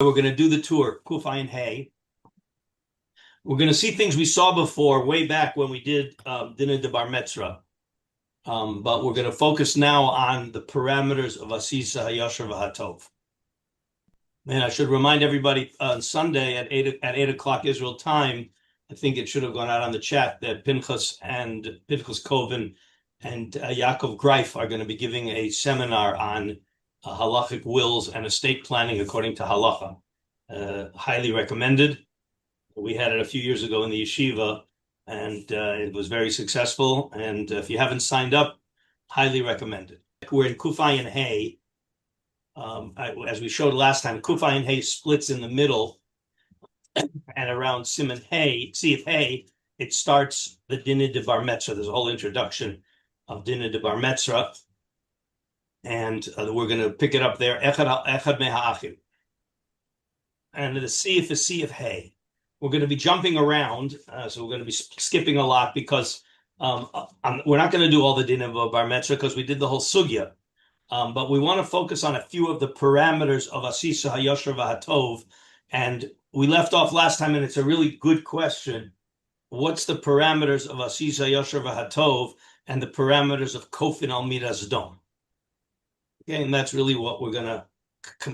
We're going to do the tour, Kuf Ayin Hey. We're going to see things we saw before, way back when we did Dinah de Bar Metzra. But we're going to focus now on the parameters of Asisa HaYashar V'Hatov. And I should remind everybody on Sunday at 8 o'clock Israel time, I think it should have gone out on the chat, that Pinchas Koven and Yaakov Greif are going to be giving a seminar on halachic wills and estate planning according to halacha. Highly recommended. We had it a few years ago in the yeshiva, and it was very successful. And if you haven't signed up, highly recommended. We're in Kuf Ayin Hey. As we showed last time, Kuf Ayin Hey splits in the middle, and around Siman Hey, Sif Hey, it starts the Dinah de Bar Metzra. There's a whole introduction of Dinah de Bar Metzra, and we're going to pick it up there. Echad Meha'achim. And the Sif is Sif Hey. We're going to be jumping around, so we're going to be skipping a lot because we're not going to do all the Dinah of Bar Metzra because we did the whole sugya. But we want to focus on a few of the parameters of Asisa HaYashar V'Hatov. And we left off last time, and it's a really good question. What's the parameters of Asisa HaYashar V'Hatov and the parameters of Kofin Al Midas Dom? Okay, and that's really what we're going to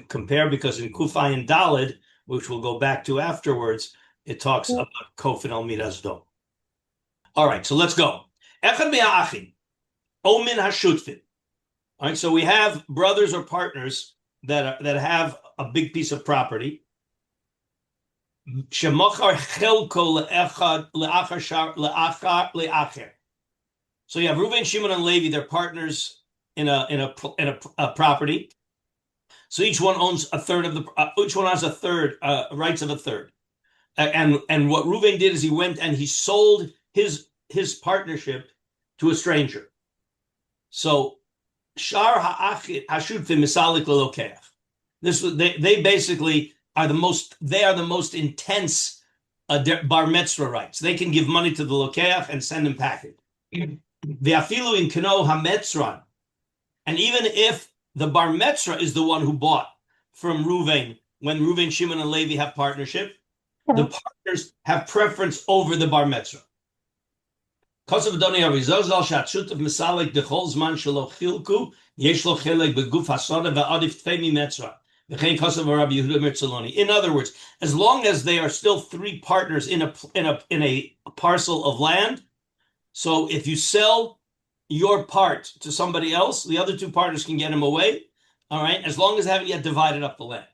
compare, because in Kuf Ayin Daled, which we'll go back to afterwards, it talks about Kofin Al Midas Dom. All right, so let's go. Echad Me'achim, Omin HaShutfin. All right, so we have brothers or partners that have a big piece of property. Shemachar chelko le'echad le'acher. So you have Reuven, Shimon, and Levi. They're partners in a property. So each one owns a third of the. Each one has a third rights of a third. And what Reuven did is he went and he sold his partnership to a stranger. So Shar ha'achid hashutfim misalik lelokeach. They basically are the most intense bar mitzvah rights. They can give money to the lokeach and send him packet. The afilu in kano hametzran, and even if the bar mitzvah is the one who bought from Reuven, when Reuven, Shimon, and Levi have partnership, the partners have preference over the bar mitzvah. Because of Doni Arizozal Shatshut of Misalik the Holzman Shalo Chilku, Yeshlo Chelek Beguf Hasada Va'adif Tfemi Metzra. In other words, as long as they are still three partners in a parcel of land, so if you sell your part to somebody else, the other two partners can get them away. All right, as long as they haven't yet divided up the land.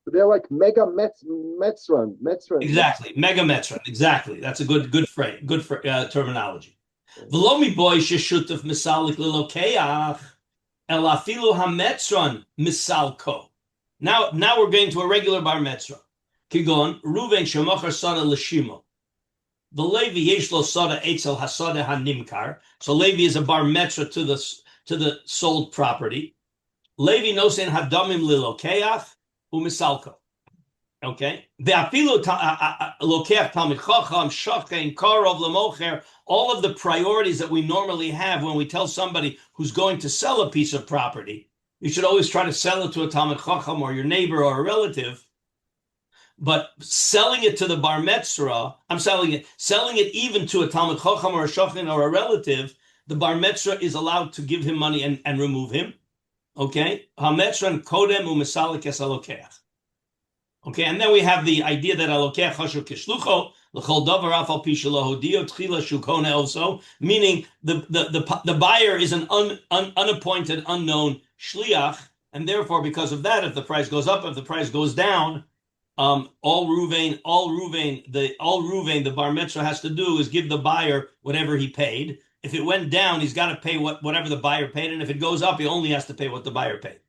They're like mega metzran. Exactly, mega metzran. Exactly, that's a good phrase, terminology. V'lomi boy sheshutaf misalik lilokeach el afilu hametzran misalko. Now we're going to a regular bar metzra. Kigon Reuven shemachar sada l'shimo. The Levi yeshlo sada etzel hasada hanimkar. So Levi is a bar metzra to the sold property. Levi nosen hadamim lilokeach. Umisalko. Okay. All of the priorities that we normally have when we tell somebody who's going to sell a piece of property, you should always try to sell it to a Talmid Chacham or your neighbor or a relative. But selling it to the bar metzra, selling it even to a Talmid Chacham or a shochin or a relative, the bar metzra is allowed to give him money and remove him. Okay, hametzran kodem u'misalik es alokeach. Okay, and then we have the idea that alokeach hashu kishlucho l'chol davar afal pi shelo hodio tchila shukona also, meaning the buyer is an unappointed, unknown shliach, and therefore because of that, if the price goes up, if the price goes down, all Reuven, the bar mitzvah has to do is give the buyer whatever he paid. If it went down, he's got to pay whatever the buyer paid, and if it goes up, he only has to pay what the buyer paid.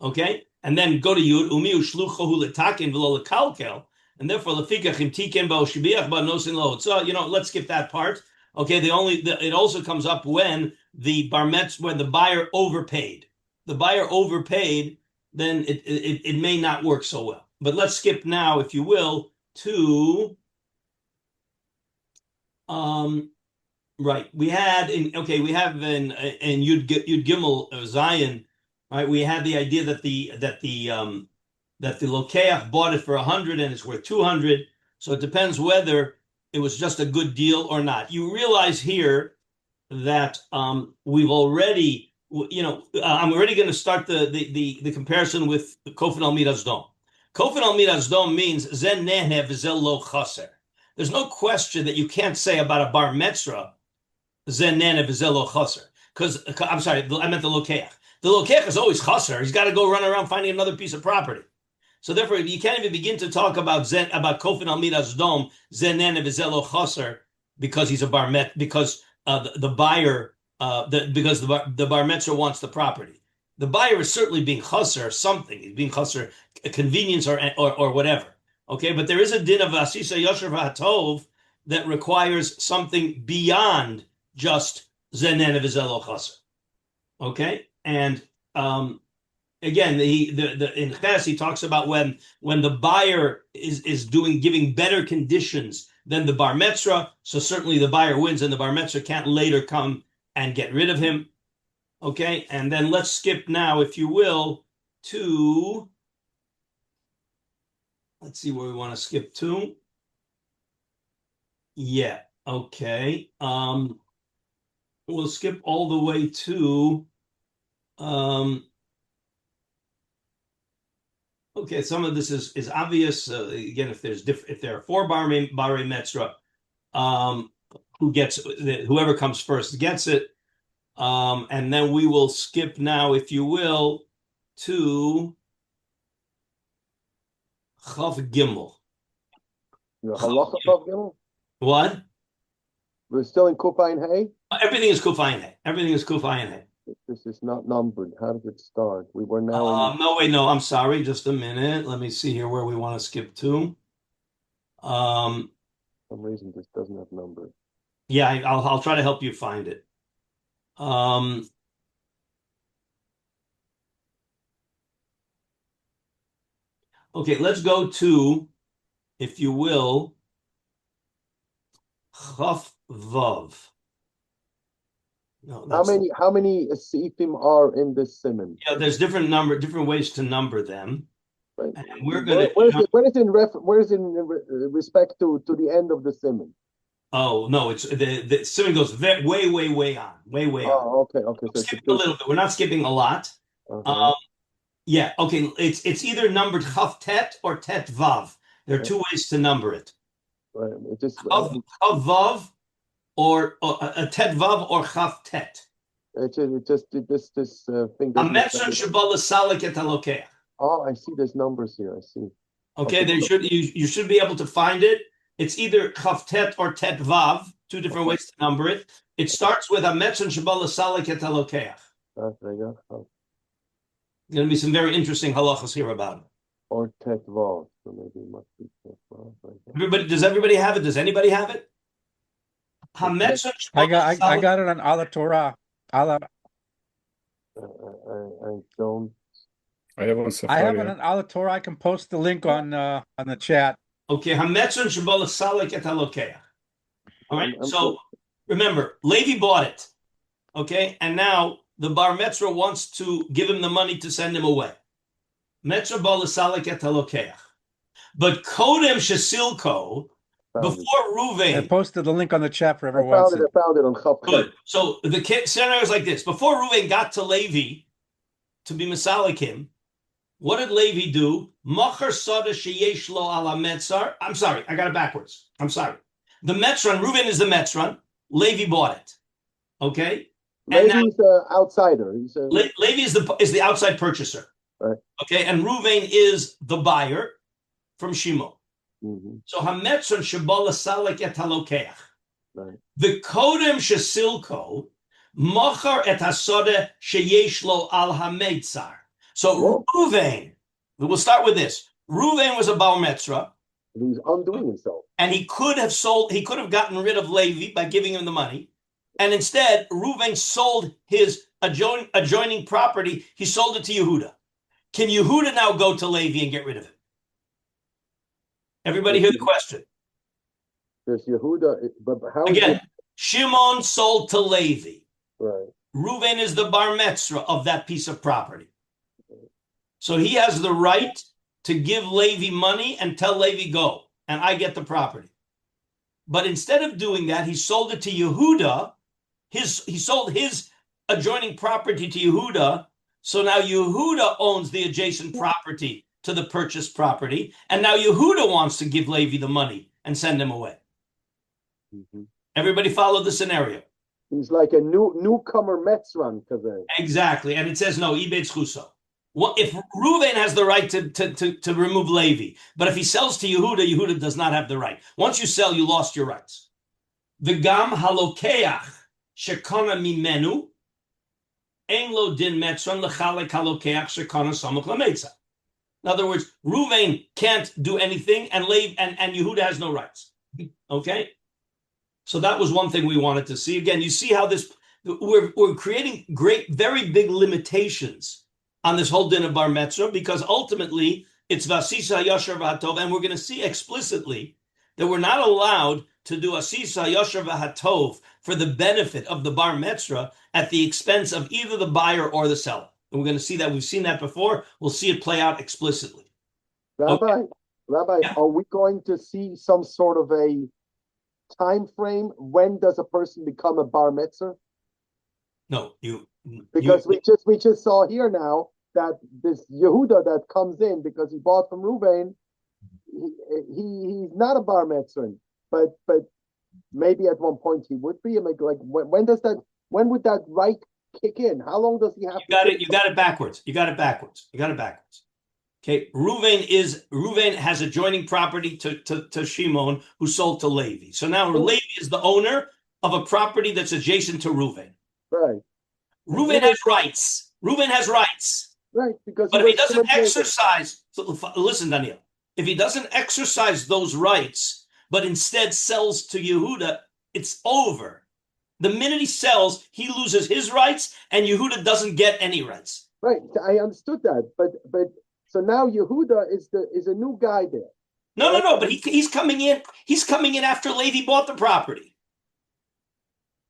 Okay, and then go to Yud Umiu Shluchahu Letakin V'lo Lekalkel, and therefore Lefikach Im Tiken Ba Shibiach Ba Nosin Lo. So let's skip that part. Okay, it also comes up when the bar mitzvah, when the buyer overpaid. The buyer overpaid, then it may not work so well. But let's skip now, if you will, to right. We have in Yud Gimel Zion, right? We had the idea that the that the Lokeach bought it for 100 and it's worth 200. So it depends whether it was just a good deal or not. You realize here that we've already, I'm already going to start the comparison with Kofin al Midas Dom. Kofin al Midas Dom means Zen Nehne V'zel Lo Chaser. There's no question that you can't say about a bar metzra Zen Nehne V'zel Lo Chaser. Because, I'm sorry, I meant the Lokeach. The Lokeach is always chaser. He's got to go run around finding another piece of property. So therefore, you can't even begin to talk about Kofin al Midas Dom, Zen Nehne V'zel Lo Chaser, because he's a bar met, because the buyer, because the bar metzra wants the property. The buyer is certainly being chaser something. He's being chaser a convenience or whatever. Okay, but there is a din of asisa yosher v'hatov that requires something beyond just Zen Nehne V'zel Lo Chaser. Okay, and again, in Ches he talks about when the buyer is giving better conditions than the bar metzra, so certainly the buyer wins, and the bar metzra can't later come and get rid of him. Okay, and then let's skip now, if you will, to, let's see where we want to skip to. Yeah, okay. We'll skip all the way to okay, some of this is obvious. Again, if there are 4 barei metzra, whoever comes first gets it. And then we will skip now, if you will, to Chav Gimel. Halacha Chav Gimel? What? We're still in Kufayin Hay? Everything is Kufayin Hay. Everything is Kufayin Hay. This is not numbered. How did it start? We were now No, I'm sorry. Just a minute. Let me see here where we want to skip to. For some reason this doesn't have numbers. Yeah, I'll try to help you find it. Okay, let's go to, if you will, Chaf Vav. No, how many seifim are in this simon? Yeah, there's different ways to number them. Right. And we're going to. Where is it in respect to the end of the simon? Oh no, it's the simon goes way on. Oh, okay. So skipping a little bit. We're not skipping a lot. Okay. Yeah, okay. It's either numbered Chaf Tet or Tet Vav. There are 2 ways to number it. Right. It just Chaf Vav or a Tet Vav or Chaf Tet. This thing. Ametzon Shabal Salik et Halokeach. Oh, I see. There's numbers here. I see. Okay, you should be able to find it. It's either Chaf Tet or Tet Vav. 2 different ways to number it. It starts with Ametzon Shabal Salik et Halokeach. Going to be some very interesting halachas here about it. Or Tet Vav. So maybe it must be Tet Vav. Does everybody have it? Does anybody have it? I got it on Ala Torah. I don't. I have it on Ala Torah. I can post the link on the chat. Okay, Hametzon Shabbat Salik et Halokeach. All right. So remember, Levi bought it. Okay, and now the bar metzra wants to give him the money to send him away. Metzra bal Salik et Halokeach. But Kodem Shesilko, before Ruvain. I posted the link on the chat for everyone. I found it on Chav. Good. So the scenario is like this: before Ruvain got to Levi to be Masalikim, what did Levi do? Machar Sada Sheyesh Lo Ala Metzar. I'm sorry, I got it backwards. I'm sorry. The Metzran, Ruvain is the Metzran. Levi bought it. Okay. Levi's an outsider. Levi is the outside purchaser. Right. Okay, and Ruvain is the buyer from Shimon. Mm-hmm. So Hametzon Shabala Salek et Halokeach. Right. The Kodem Shesilko Machar et Hasode Sheyesh Lo Al Hametzar. So Ruvain, we'll start with this. Ruvain was a Baal Metzra. He's undoing himself. And he could have gotten rid of Levi by giving him the money. And instead, Ruvain sold his adjoining property. He sold it to Yehuda. Can Yehuda now go to Levi and get rid of it? Everybody hear the question? There's Yehuda, but how? Again, Shimon sold to Levi. Right. Ruvain is the bar metzra of that piece of property. So he has the right to give Levi money and tell Levi go, and I get the property. But instead of doing that, he sold it to Yehuda. He sold his adjoining property to Yehuda. So now Yehuda owns the adjacent property to the purchased property. And now Yehuda wants to give Levi the money and send him away. Mm-hmm. Everybody follow the scenario. He's like a newcomer Metzran Kaveh. Exactly. And it says, no, Ibetz Chuso. Well, if Reuven has the right to remove Levi, but if he sells to Yehuda, Yehuda does not have the right. Once you sell, you lost your rights. V'gam halokeach shekona mimenu ein lo din metzron lechalek halokeach shekona samach lametza. In other words, Reuven can't do anything, and Yehuda has no rights. Okay, so that was one thing we wanted to see. Again, you see how this we're creating very big limitations on this whole din of bar mitzvah, because ultimately it's vasisa yashar v'hatov, and we're going to see explicitly that we're not allowed to do asisa yashar v'hatov for the benefit of the bar mitzvah at the expense of either the buyer or the seller. And we're going to see that. We've seen that before. We'll see it play out explicitly. Rabbi, Yeah. Are we going to see some sort of a time frame? When does a person become a bar mitzvah? No, Because we just saw here now that this Yehuda that comes in because he bought from Reuven, he's not a bar mitzvah, but maybe at one point he would be. Like when would that right kick in? How long does he have? You got it backwards. Okay, Reuven has adjoining property to Shimon, who sold to Levi. So now Levi is the owner of a property that's adjacent to Reuven. Right. Reuven has rights. Right, because but if he doesn't exercise, so listen, Daniel, if he doesn't exercise those rights, but instead sells to Yehuda, it's over. The minute he sells, he loses his rights, and Yehuda doesn't get any rights. Right, I understood that, but so now Yehuda is a new guy there. No, but he's coming in. He's coming in after Levi bought the property.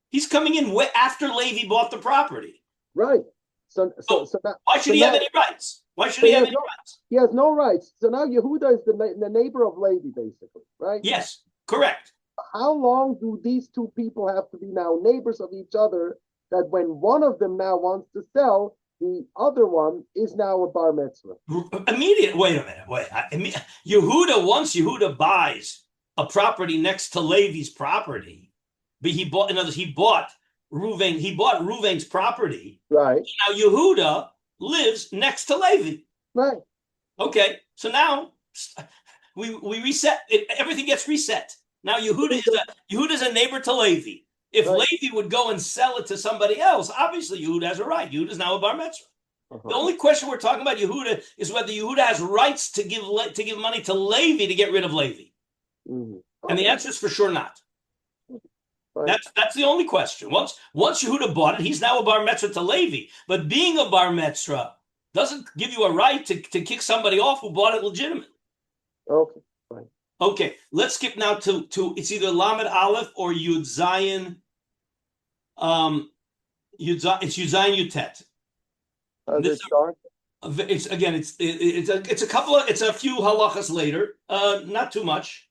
He's coming in after Levi bought the property. Right. So now, why should he have any rights? Why should he have any rights? He has no rights. So now Yehuda is the neighbor of Levi, basically, right? Yes, correct. How long do these two people have to be now neighbors of each other that when one of them now wants to sell, the other one is now a bar mitzvah? Wait a minute. Once Yehuda buys a property next to Levi's property, but he bought Reuven's property. Right. Now Yehuda lives next to Levi. Right. Okay. So now we reset it. Everything gets reset. Now Yehuda's a neighbor to Levi. If Levi would go and sell it to somebody else, obviously Yehuda has a right. Yehuda's now a bar mitzvah. The only question we're talking about Yehuda is whether Yehuda has rights to give money to Levi to get rid of Levi. Mm-hmm. And the answer is for sure not. Right. That's the only question. Once Yehuda bought it, he's now a bar mitzvah to Levi. But being a bar mitzvah doesn't give you a right to kick somebody off who bought it legitimately. Okay. Fine. Okay, let's skip now to it's either Lamed Aleph or Yud Zayin. It's Yud Zayin Yud Tet. It's a few halachas later, not too much.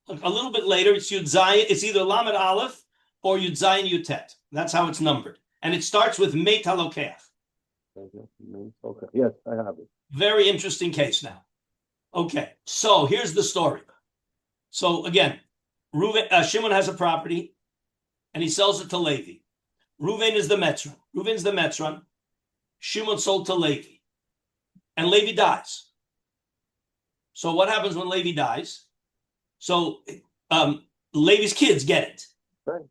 A little bit later, it's Yud Zayin. It's either Lamed Aleph or Yud Zayin Yud Tet. That's how it's numbered, and it starts with Meit Halokeach. Okay. Yes, I have it. Very interesting case now. Okay, so here's the story. So again, Shimon has a property, and he sells it to Levi. Reuven is the Metzron. Reuven's the Metzron. Shimon sold to Levi, and Levi dies. So what happens when Levi dies? So Levi's kids get it. Right.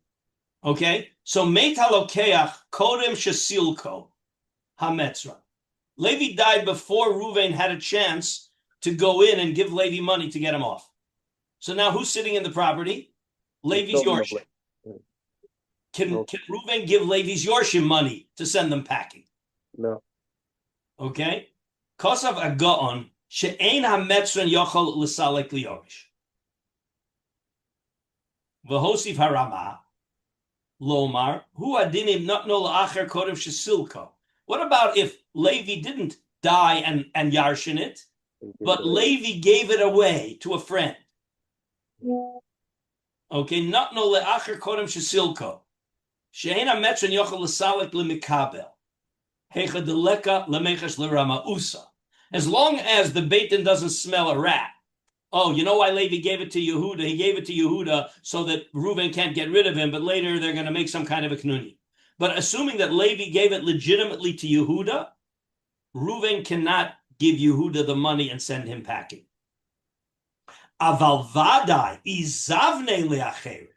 Okay? So Meit Halokeach Kodem Shesilko HaMetzra. Levi died before Reuven had a chance to go in and give Levi money to get him off. So now who's sitting in the property? Levi's Yorshim. Can Reuven give Levi's Yorshim money to send them packing? No. Okay? Kosav Agaon She'ein HaMetzran Yochol L'Salek Liyorish. V'hosif harama lomar hu adinim notno la'acher kodem shesilko. What about if Levi didn't die and yarshin it, but Levi gave it away to a friend. Okay, not no le'acher kodem shesilko. She'ein ha-metron yochel l'salik l'mikabel. Hecha deleka l'mechesh l'rama usa. As long as the Beit Din doesn't smell a rat. Oh, you know why Levi gave it to Yehuda? He gave it to Yehuda so that Reuven can't get rid of him, but later they're going to make some kind of a knuni. But assuming that Levi gave it legitimately to Yehuda, Reuven cannot give Yehuda the money and send him packing. Aval vadai izavne leacher.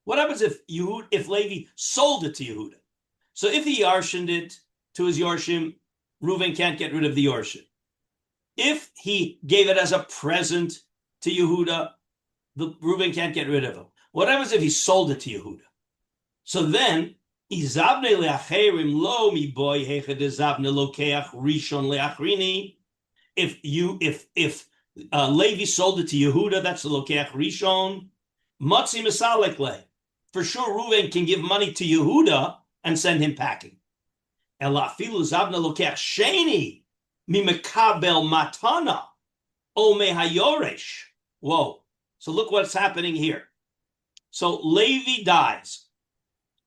What happens if Levi sold it to Yehuda? So if he yarshined it to his Yorshim, Reuven can't get rid of the Yorshim. If he gave it as a present to Yehuda, Reuven can't get rid of him. What happens if he sold it to Yehuda? So then, izavne leacherim lo mi boy hecha dezavne lokeach rishon leachrini. If Levi sold it to Yehuda, that's the lokeach rishon. Matzi misalek le. For sure, Reuven can give money to Yehuda and send him packing. Elafilu zavna lokeach sheni mi mekabel matana o mehayoresh. Whoa! So look what's happening here. So Levi dies,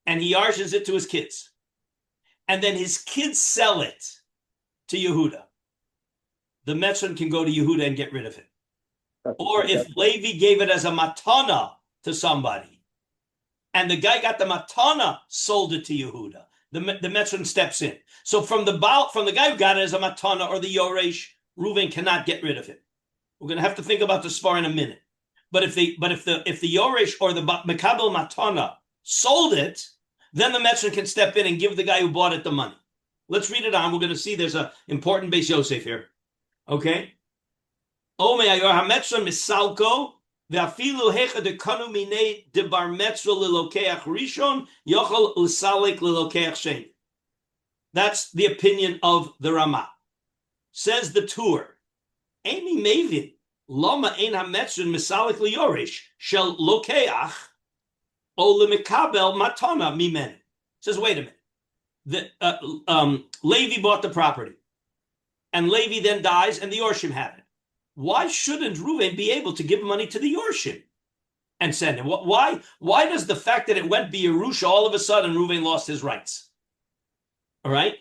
and he yarshins it to his kids, and then his kids sell it to Yehuda. The Metzron can go to Yehuda and get rid of it. Or if Levi gave it as a matana to somebody, and the guy got the matana, sold it to Yehuda, the Metzron steps in. So from the guy who got it as a matana or the Yoresh, Reuven cannot get rid of it. We're going to have to think about the svar in a minute. But if the Yoresh or the Mekabel matana sold it, then the Metzron can step in and give the guy who bought it the money. Let's read it on. We're going to see there's an important Beis Yosef here. Okay? Ome ayor ha-Metzron misalko ve'afilu hecha dekanu minei de bar metzro lelokeach rishon yochel l'salik lelokeach sheni. That's the opinion of the Ramah. Says the Tur. Amy Mavin lama ein ha-Metzron misalik liyorish shel lokeach o lemikabel matana mimen. Says, wait a minute. Levi bought the property. And Levi then dies, and the Yorshim have it. Why shouldn't Reuven be able to give money to the Yorshim and send him? Why does the fact that it went B'Yerusha all of a sudden Reuven lost his rights? All right?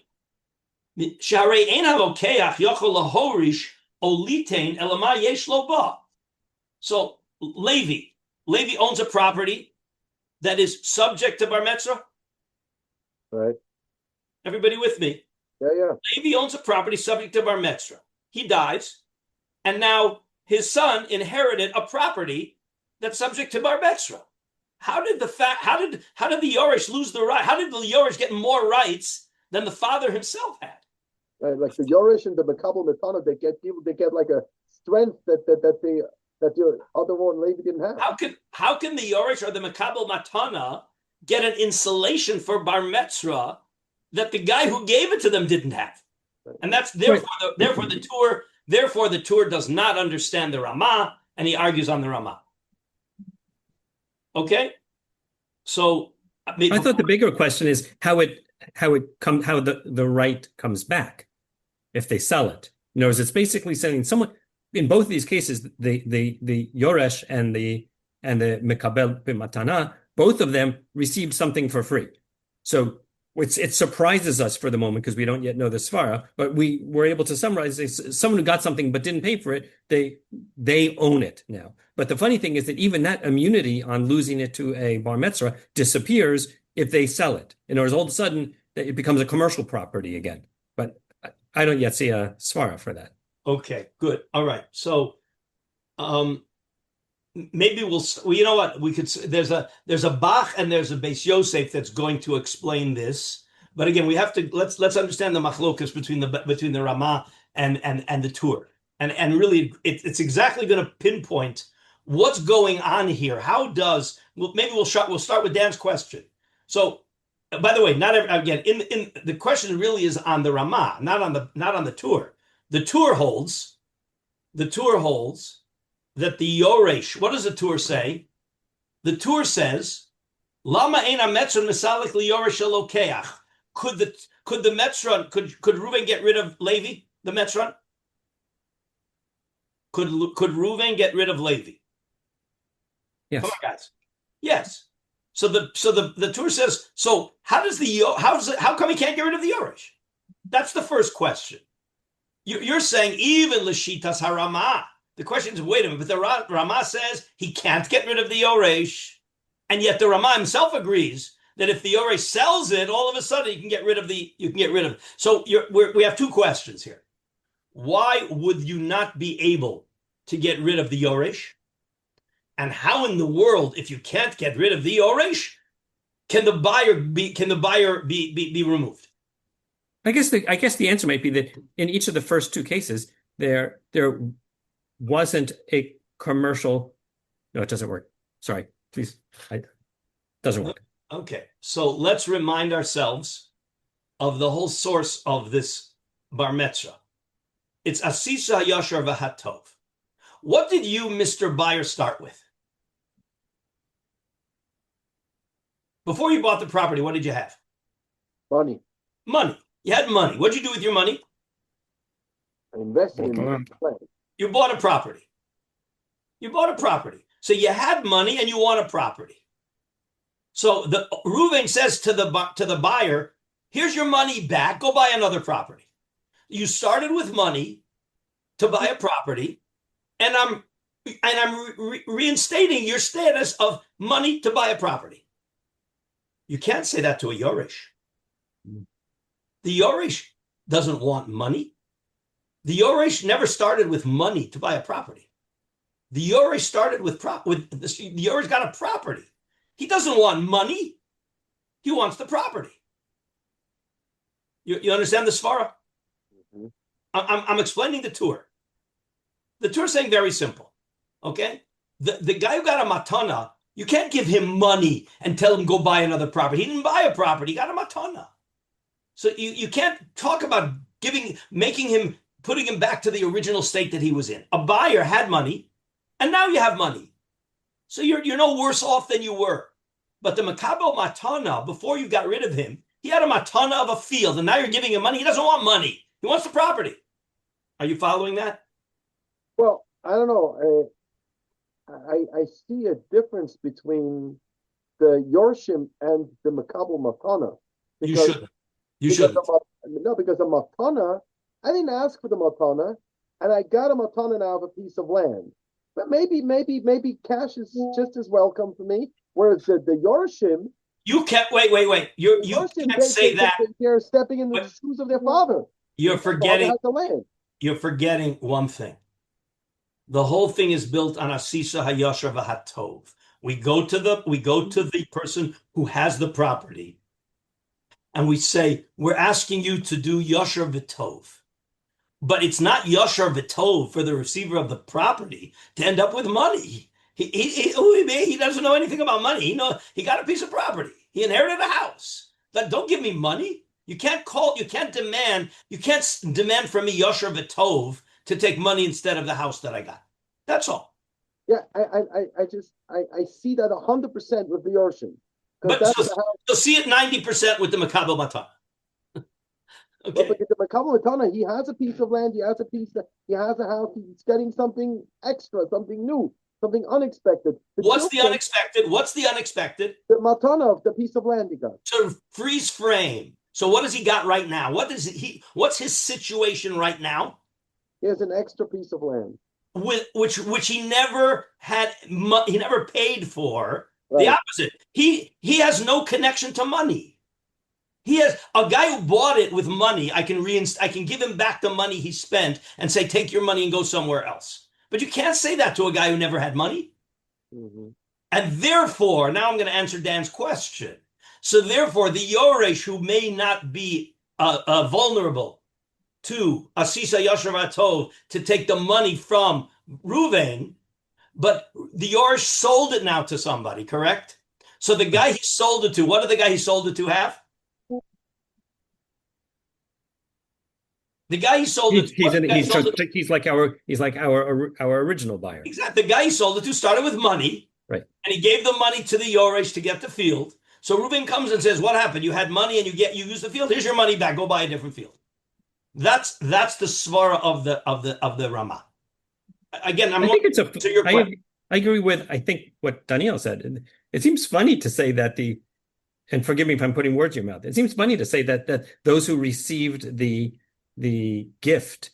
So Levi owns a property that is subject to Bar Metzra. Right. Everybody with me? Yeah. Levi owns a property subject to Bar Metzra. He dies, and now his son inherited a property that's subject to Bar Metzra. How did the Yoresh lose the right? How did the Yoresh get more rights than the father himself had? Like the Yoresh and the Mekabel Matana, they get like a strength that your other one Levi didn't have. How can the Yoresh or the Mekabel Matana get an insulation for Bar Metzra that the guy who gave it to them didn't have? And that's therefore the Tur does not understand the Ramah, and he argues on the Ramah. Okay, so I thought the bigger question is how the right comes back if they sell it. In other words, it's basically saying someone in both of these cases, the Yoresh and the Mekabel B'Matana, both of them received something for free. So it surprises us for the moment because we don't yet know the svara, but we were able to summarize someone who got something but didn't pay for it, they own it now. But the funny thing is that even that immunity on losing it to a bar metzora disappears if they sell it. In other words, all of a sudden it becomes a commercial property again. But I don't yet see a svara for that. Okay, good. All right. So maybe you know what, we could, there's a Bach and there's a Beis Yosef that's going to explain this. But again, we have to let's understand the machlokas between the Ramah and the Tur. And really it's exactly going to pinpoint what's going on here. We'll start with Dan's question. So by the way, in the question really is on the Ramah, not on the Tur. The Tur holds that the Yoresh, what does the Tur say? The Tur says, Lama eina metzron misalik li Yoresh elokeach. Could the Metzron, could Reuven get rid of Levi, the Metzron? Could Reuven get rid of Levi? Yes. Come on, guys. Yes. So the Torah says, so how come he can't get rid of the Yoresh? That's the first question. You're saying even Lashitas Harama. The question is, wait a minute, but the Rama says he can't get rid of the Yoresh, and yet the Rama himself agrees that if the Yoresh sells it, all of a sudden you can get rid of it. So we have two questions here. Why would you not be able to get rid of the Yoresh? And how in the world, if you can't get rid of the Yoresh, can the buyer be removed? I guess the answer might be that in each of the first two cases, there wasn't a commercial. No, it doesn't work. Sorry, please. It doesn't work. Okay, so let's remind ourselves of the whole source of this bar mitzvah. It's Asisa Yashar V'Hatov. What did you, Mr. Buyer, start with? Before you bought the property, what did you have? Money. Money. You had money. What did you do with your money? I invested in Land. land. You bought a property. So you had money and you want a property. So the Reuven says to the buyer, here's your money back. Go buy another property. You started with money to buy a property, and I'm reinstating your status of money to buy a property. You can't say that to a Yoresh. The Yoresh doesn't want money. The Yoresh never started with money to buy a property. The Yoresh started the Yoresh got a property. He doesn't want money. He wants the property. You understand the svara? Mm-hmm. I'm explaining the Torah. The Torah is saying very simple. Okay? The guy who got a matana, you can't give him money and tell him go buy another property. He didn't buy a property. He got a matana. So you can't talk about putting him back to the original state that he was in. A buyer had money, and now you have money. So you're no worse off than you were. But the makabel matana, before you got rid of him, he had a matana of a field, and now you're giving him money. He doesn't want money. He wants the property. Are you following that? Well, I don't know. I see a difference between the Yorshim and the Makabel Matana. You shouldn't. Because the Matana, I didn't ask for the Matana, and I got a Matana now of a piece of land. But maybe cash is just as welcome for me. Whereas the Yorshim, you can't wait. You can't say that. They're stepping in the shoes of their father. You're forgetting. The land. You're forgetting one thing. The whole thing is built on Asisa Hayashar V'Hatov. We go to the person who has the property, and we say, we're asking you to do Yashar V'Tov. But it's not Yashar V'Tov for the receiver of the property to end up with money. He doesn't know anything about money. He got a piece of property. He inherited a house. Don't give me money. You can't demand from me Yashar V'Tov to take money instead of the house that I got. That's all. Yeah, I see that 100% with the Yorshim. But you'll see it 90% with the Makabel Matana. Okay. But the Makabel Matana, he has a piece of land, he has a house, he's getting something extra, something new, something unexpected. What's the unexpected? The Matana of the piece of land he got. So freeze frame. So what does he got right now? What's his situation right now? He has an extra piece of land. Which he never had, he never paid for. Right. The opposite. He has no connection to money. He has a guy who bought it with money. I can give him back the money he spent and say, take your money and go somewhere else. But you can't say that to a guy who never had money. Mm-hmm. And therefore, now I'm going to answer Dan's question. So therefore, the Yoresh who may not be vulnerable to Asisa Yashar V'Hatov to take the money from Reuven, but the Yoresh sold it now to somebody, correct? So the guy he sold it to, what did the guy he sold it to have? The guy he sold it to, he's like our original buyer. Exactly. The guy he sold it to started with money, right? And he gave the money to the Yoresh to get the field. So Reuven comes and says, "What happened? You had money and you use the field. Here's your money back. Go buy a different field." That's the svara of the Ramah. again, I think it's to your question. I agree with, I think, what Daniel said. It seems funny to say that and forgive me if I'm putting words in your mouth. It seems funny to say that those who received the gift,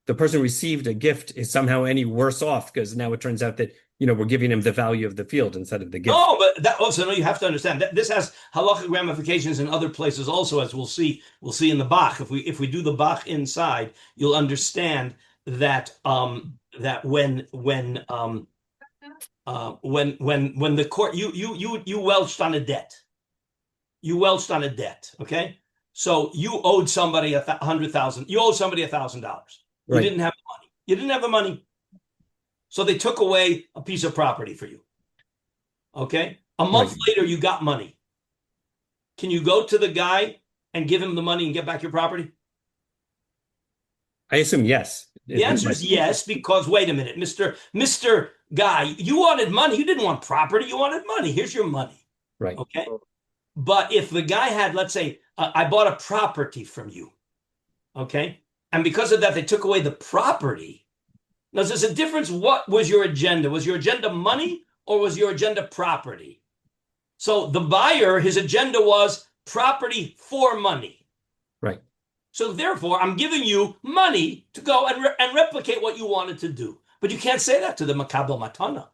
the person who received a gift is somehow any worse off because now it turns out that, we're giving him the value of the field instead of the gift. No, but that also, you have to understand that this has halachic ramifications in other places also, as we'll see in the Bach. If we do the Bach inside, you'll understand that that when the court you welched on a debt. You welched on a debt, okay? So you owed somebody $100,000. You owed somebody $1,000. You didn't have the money. You didn't have the money. So they took away a piece of property for you. Okay? A month later, you got money. Can you go to the guy and give him the money and get back your property? I assume yes. The answer is yes, because wait a minute, Mr. Guy, you wanted money. You didn't want property. You wanted money. Here's your money. Right. Okay? But if the guy had, let's say, I bought a property from you, okay? And because of that, they took away the property. Now, there's a difference. What was your agenda? Was your agenda money or was your agenda property? So the buyer, his agenda was property for money. Right. So therefore, I'm giving you money to go and replicate what you wanted to do. But you can't say that to the Makabel Matana.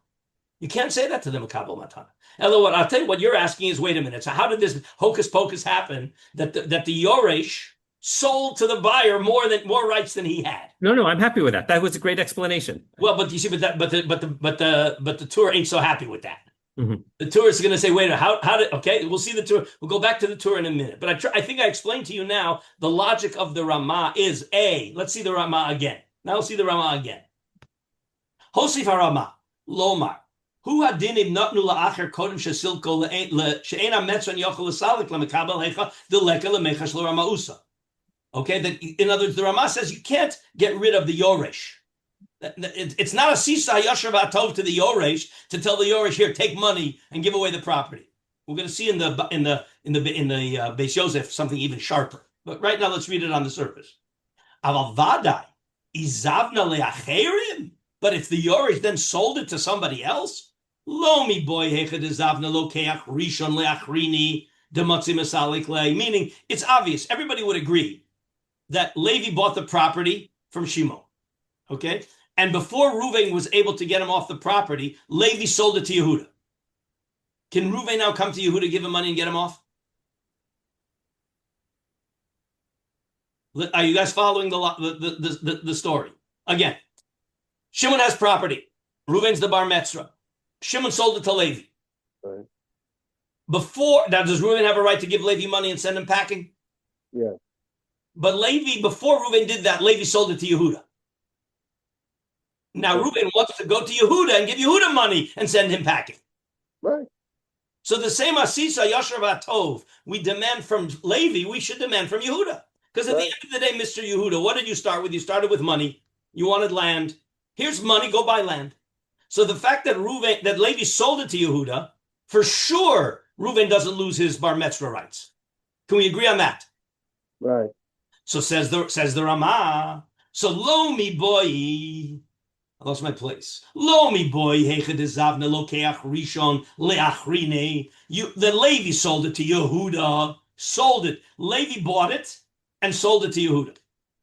You can't say that to the Makabel Matana. Elo, I'll tell you what you're asking is, wait a minute. So how did this hocus pocus happen that the Yoresh sold to the buyer more rights than he had? No, I'm happy with that. That was a great explanation. Well, but you see, but the tour ain't so happy with that. Mm-hmm. The tour is going to say, wait, how did? Okay, we'll see the tour. We'll go back to the tour in a minute. But I think I explained to you now the logic of the Ramah is let's see the Ramah again. Now we'll see the Ramah again. Hosif HaRamah Lomar. Hu hadinim natnu la'acher kodem shesilko she'ena metzon yochel l'salik lemekabel hecha deleka lemechash l'ramausa. Okay, in other words, the Ramah says you can't get rid of the Yoresh. It's not a sisa yasher v'atov to the Yoresh to tell the Yoresh, here, take money and give away the property. We're going to see in the Beis Yosef something even sharper. But right now, let's read it on the surface. Aval vadai izavna le'acherim. But if the Yoresh then sold it to somebody else, lo mi boy hechad izavna lokeach rishon le'achrini demotzi mesalik le. Meaning, it's obvious. Everybody would agree that Levi bought the property from Shimon. Okay? And before Reuven was able to get him off the property, Levi sold it to Yehuda. Can Reuven now come to Yehuda, give him money, and get him off? Are you guys following the story? Again, Shimon has property. Reuven's the bar metzra. Shimon sold it to Levi. Right. Now, does Reuven have a right to give Levi money and send him packing? Yeah. But Levi, before Reuven did that, Levi sold it to Yehuda. Now Reuven wants to go to Yehuda and give Yehuda money and send him packing. Right. So the same asisa yasher v'atov we demand from Levi, we should demand from Yehuda. Because at the end of the day, Mr. Yehuda, what did you start with? You started with money. You wanted land. Here's money. Go buy land. So the fact that Levi sold it to Yehuda, for sure, Reuven doesn't lose his bar mitzvah rights. Can we agree on that? Right. So says the Ramah. So lo mi boy. I lost my place. Lo mi boy hechad ezavna lokeach rishon leachrine. The Levi sold it to Yehuda. Sold it. Levi bought it and sold it to Yehuda.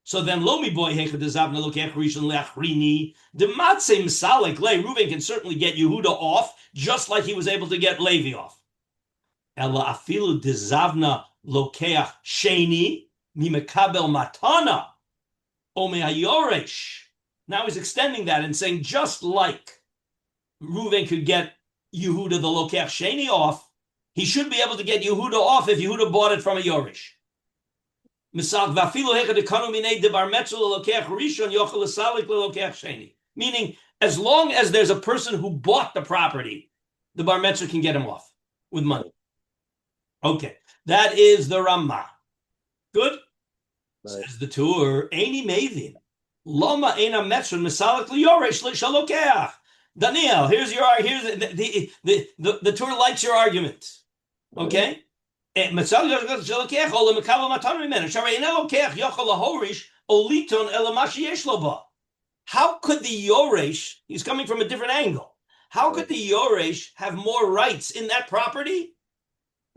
So then lo mi boy hechad ezavna lokeach rishon leachrine. The matzeh misalik le. Reuven can certainly get Yehuda off, just like he was able to get Levi off. Ela afilu dezavna lokeach sheni mimekabel matana ome hayoresh. Now he's extending that and saying, just like Reuven could get Yehuda the Lokeach Sheni off, he should be able to get Yehuda off if Yehuda bought it from a Yoresh. Meaning, as long as there's a person who bought the property, the Bar Metzor can get him off with money. Okay, that is the Ramah. Good? Right. Says the Tur, Eini Mevin. Loma ena metzron misalik liyoresh l'shalokeach. Daniel, here's the Torah likes your argument. Okay? Misalik l'shalokeach o l'mekabel matan mimenu. Sharei ena lokeach yochel lahorish oliton elamashi yesh lo ba. how could the Yoresh, he's coming from a different angle, how could the Yoresh have more rights in that property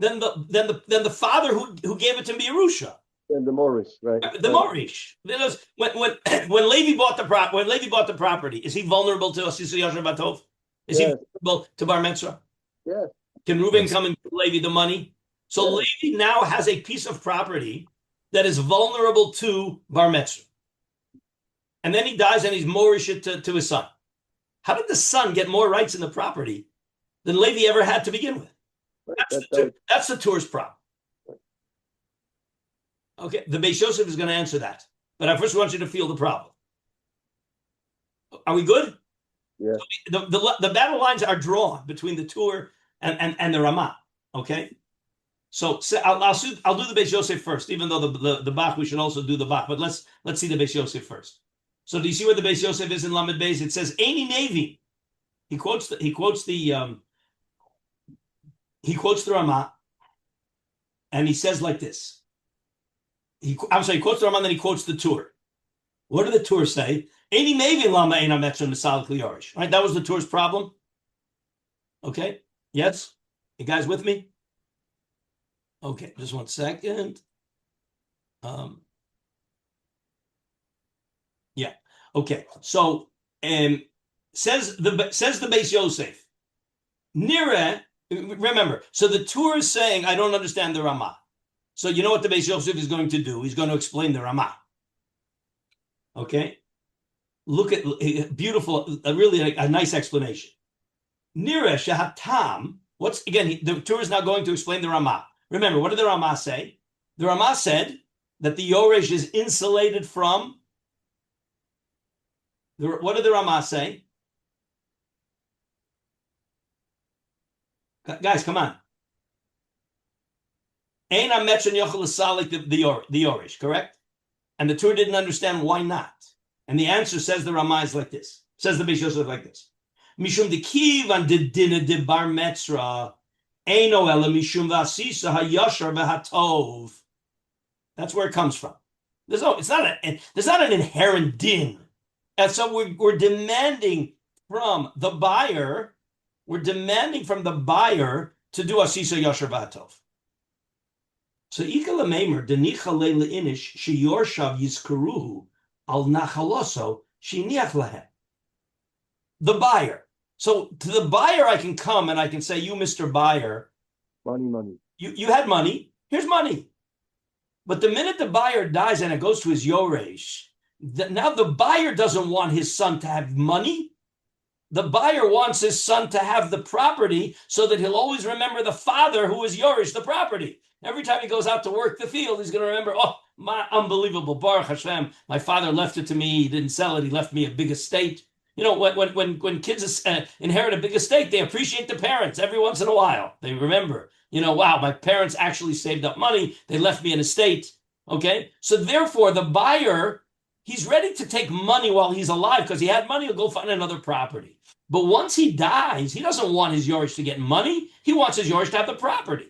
than the father who gave it to Yerusha? And the Morish, right? The Morish. When Levi bought the property, is he vulnerable to Asisa Yasher Batov? Is he vulnerable to Bar Mitzvah? Yes. Can Reuben come and give Levi the money? So Levi now has a piece of property that is vulnerable to Bar Mitzvah. And then he dies and he's Morish it to his son. How did the son get more rights in the property than Levi ever had to begin with? That's the Torah's problem. Okay, the Beis Yosef is going to answer that. But I first want you to feel the problem. Are we good? Yeah. So the battle lines are drawn between the Torah and the Ramah. Okay? So I'll do the Beis Yosef first, even though the Bach, we should also do the Bach. But let's see the Beis Yosef first. So do you see where the Beis Yosef is in Lamed Beis? It says, Eini Nevi. He quotes the Ramah, and he says like this. He quotes the Ramah, and then he quotes the Torah. What did the Torah say? Eini Nevi lama eina metzon misalik liyorish. Right, that was the Torah's problem. Okay, yes, you guys with me? Okay, just 1 second. Yeah. Okay. So, says the Beis Yosef. Nira, remember. So the Torah is saying, I don't understand the Ramah. So you know what the Beis Yosef is going to do? He's going to explain the Ramah. Okay. Look at beautiful, really a nice explanation. Nira shahatam. The Torah is now going to explain the Ramah. Remember, what did the Ramah say? The Ramah said that the Yoresh is insulated from. What did the Ramah say? Guys, come on. Ein ha-metzon yochel l'salik the Yoresh, correct? And the Torah didn't understand why not. And the answer, says the Ramah, is like this. Says the Beis Yosef like this. Mishum dekivan de dina de bar metzra eino ela mishum v'asisa hayashar v'hatov. That's where it comes from. There's not an inherent din. And so we're demanding from the buyer. We're demanding from the buyer to do asisa yashar v'hatov. So ikala meimer denicha leila inish sheyorshav yizkaruhu al nachaloso shiniach lahem. The buyer. So to the buyer, I can come and I can say, you, Mr. Buyer, money. You had money. Here's money. But the minute the buyer dies and it goes to his Yoresh, now the buyer doesn't want his son to have money. The buyer wants his son to have the property so that he'll always remember the father who is Yoresh, the property. Every time he goes out to work the field, he's going to remember, oh, my unbelievable, Baruch Hashem, my father left it to me. He didn't sell it. He left me a big estate. You know, when kids inherit a big estate, they appreciate the parents every once in a while. They remember, wow, my parents actually saved up money. They left me an estate. Okay? So therefore, the buyer, he's ready to take money while he's alive because he had money. He'll go find another property. But once he dies, he doesn't want his Yoresh to get money. He wants his Yoresh to have the property.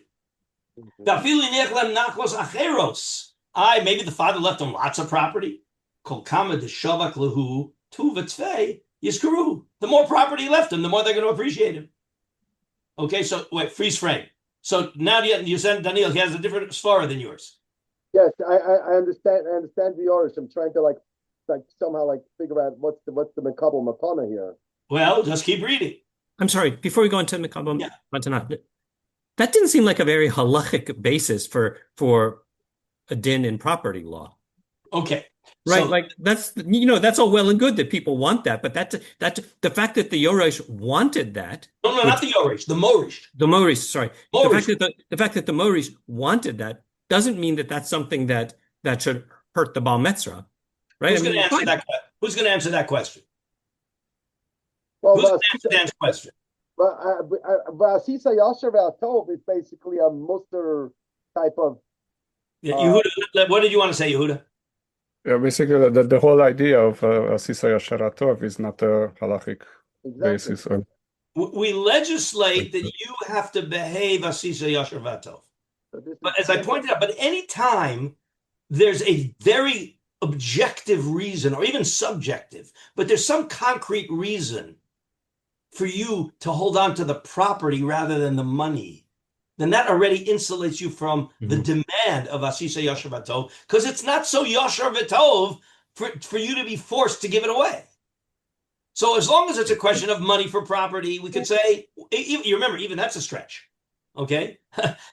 Maybe the father left him lots of property. The more property he left him, the more they're going to appreciate him. Okay, so wait, freeze frame. So now you said Daniel, he has a different svara than yours. Yes, I understand. I understand the Yoresh. I'm trying to somehow figure out what's the Mekabel Matana here. Well, just keep reading. I'm sorry. Before we go into Mekabel Matana, that didn't seem like a very halachic basis for a din in property law. Okay. Right, so, that's all well and good that people want that, but that's the fact that the Yoresh wanted that. No, not the Yoresh, the Morish. The Morish, sorry. Morish. The fact that the Morish wanted that doesn't mean that that's something that should hurt the Baal Metzra, right? Who's going to answer that? Who's going to answer that question? Well, who's going to answer that question? Asisa Yasher V'Atov is basically a muster type of. Yeah, Yehuda, what did you want to say, Yehuda? Yeah, basically, the whole idea of Asisa Yasher V'Atov is not a halachic basis. We legislate that you have to behave Asisa Yasher V'Atov. But as I pointed out, but any time there's a very objective reason, or even subjective, but there's some concrete reason for you to hold on to the property rather than the money, then that already insulates you from the demand of Asisa Yashar V'Tov, because it's not so Yashar V'Tov for you to be forced to give it away. So as long as it's a question of money for property, we could say, you remember, even that's a stretch. Okay,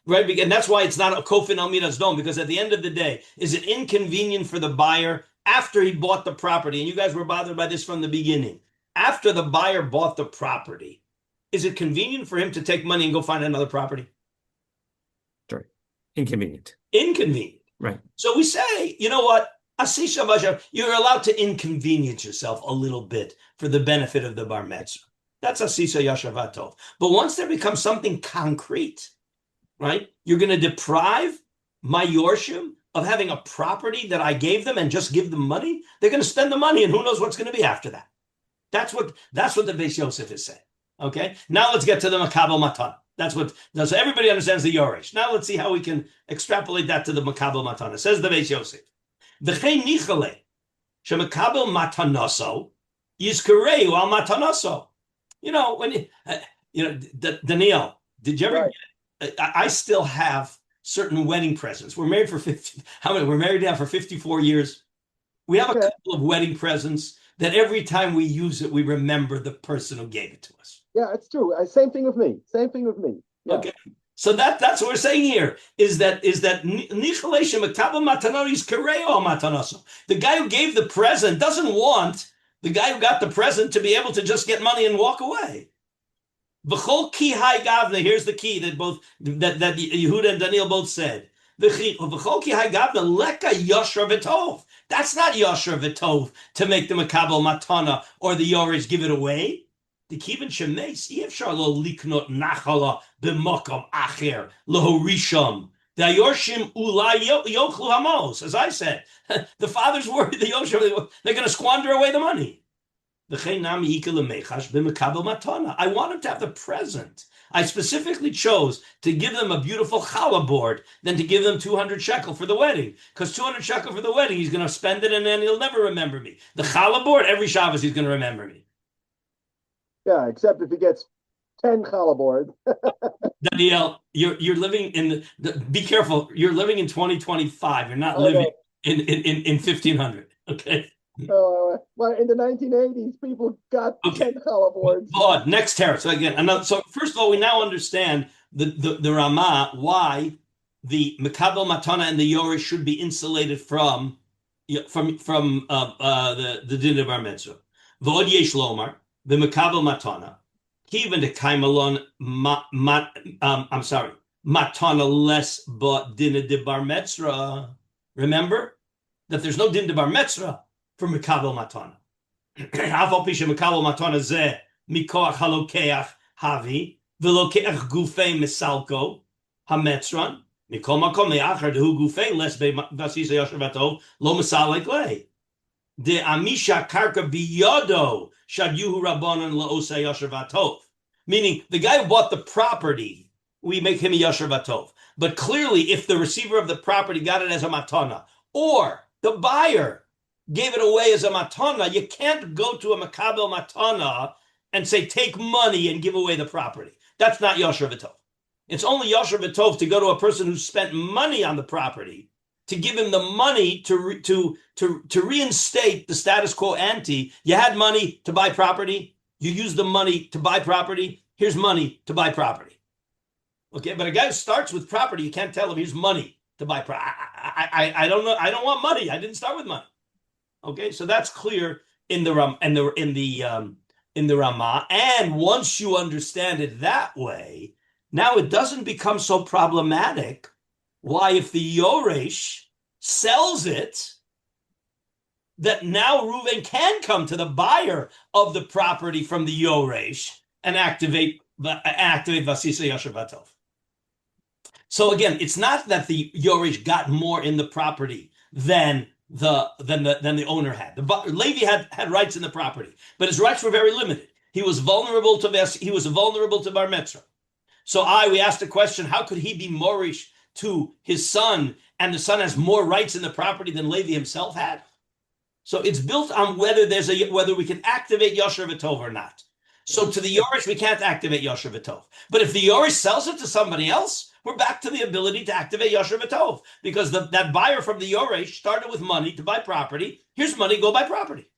right? And that's why it's not a kofin al midas dom, because at the end of the day, is it inconvenient for the buyer after he bought the property? And you guys were bothered by this from the beginning. After the buyer bought the property, is it convenient for him to take money and go find another property? Sure. Inconvenient. Inconvenient. Right. So we say, you know what? Asisha Basha, you're allowed to inconvenience yourself a little bit for the benefit of the bar mitzvah. That's Asisa Yashar V'Tov. But once there becomes something concrete, right? You're going to deprive my Yorshim of having a property that I gave them and just give them money. They're going to spend the money, and who knows what's going to be after that. That's what the Beis Yosef is saying. Okay. Now let's get to the Makabel Matan. So everybody understands the Yoresh. Now let's see how we can extrapolate that to the Makabel Matan. It says the Beis Yosef. V'chein nichale shemakabel matanoso yizkareu al matanoso. You know, when Daniel, did you ever get, I still have certain wedding presents. We're married for 50. How many? We're married now for 54 years. We have a couple of wedding presents that every time we use it, we remember the person who gave it to us. Yeah, it's true. Same thing with me. Yeah. Okay. So that's what we're saying here, is that the guy who gave the present doesn't want the guy who got the present to be able to just get money and walk away. V'chol ki hai gavna. Here's the key that Yehuda and Daniel both said. V'chol ki hai gavna leka yashar v'tov. That's not yashar v'tov to make the makabel matana or the yoresh give it away. The kivin shemeis yefshar lo liknot nachala b'makom acher lohorisham. The yorshim ulai yochlu hamos. As I said, the father's worried the yoshim they're going to squander away the money. I want him to have the present. I specifically chose to give them a beautiful challah board than to give them 200 shekel for the wedding. Because 200 shekel for the wedding, he's going to spend it and then he'll never remember me. The challah board, every Shabbos, he's going to remember me. Yeah, except if he gets 10 challah board. Daniel, you're living in be careful. You're living in 2025. You're not living in 1500. Okay. Well, in the 1980s, people got 10 challah boards. Oh, next terror. So again, so first of all, we now understand the Ramah, why the Mekabel Matana and the Yoresh should be insulated from the din of Bar Mitzvah. V'od yesh lomar the Mekabel Matana. Even the Kaimalon, Matana less but din de Bar Mitzvah. Remember that there's no din de Bar Mitzvah for Mekabel Matana. Afal pisha Mekabel Matana zeh mikoach halokeach havi v'lokeach gufei misalko hametzran mikol makom me'achar dehu gufei les be'vasisa yashar v'tov lo misalek lei de amisha karka biyodo shadyuhu rabbanon la'osa yashar v'tov. Meaning the guy who bought the property, we make him a yashar v'tov. But clearly, if the receiver of the property got it as a matana, or the buyer gave it away as a matana, you can't go to a makabel matana and say, take money and give away the property. That's not yashar v'tov. It's only yashar v'tov to go to a person who spent money on the property, to give him the money to reinstate the status quo ante. You had money to buy property. You used the money to buy property. Here's money to buy property. Okay, but a guy who starts with property, you can't tell him here's money to buy property. I don't know. I don't want money. I didn't start with money. Okay, so that's clear in the Ramah. And once you understand it that way, now it doesn't become so problematic. Why, if the Yoresh sells it, that now Reuven can come to the buyer of the property from the Yoresh and activate Vasisa Yashar V'Tov. So again, it's not that the Yoresh got more in the property than the owner had. Levi had rights in the property, but his rights were very limited. He was vulnerable to Bar Mitzvah. So we asked the question: how could he be Morish to his son, and the son has more rights in the property than Levi himself had? So it's built on whether we can activate Yosher V'Tov or not. So to the Yoresh, we can't activate Yosher V'Tov. But if the Yoresh sells it to somebody else, we're back to the ability to activate Yosher V'Tov, because that buyer from the Yoresh started with money to buy property. Here's money, go buy property.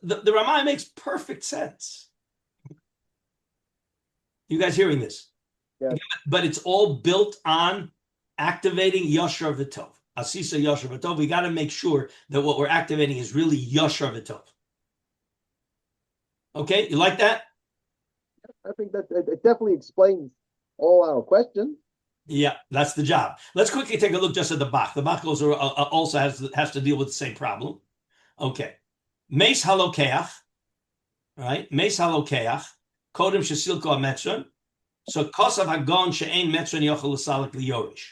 The Ramah makes perfect sense. You guys hearing this? Yeah. But it's all built on activating Yosher V'Tov. Asisa Yosher V'Tov. We got to make sure that what we're activating is really Yosher V'Tov. Okay, you like that? I think that it definitely explains all our questions. Yeah, that's the job. Let's quickly take a look just at the Bach. The Bach also has to deal with the same problem. Okay. Meis halokeach, right? Meis halokeach, kodem shesilko ametron. So kosav hagon she'ein metron yochel l'salik liyorish.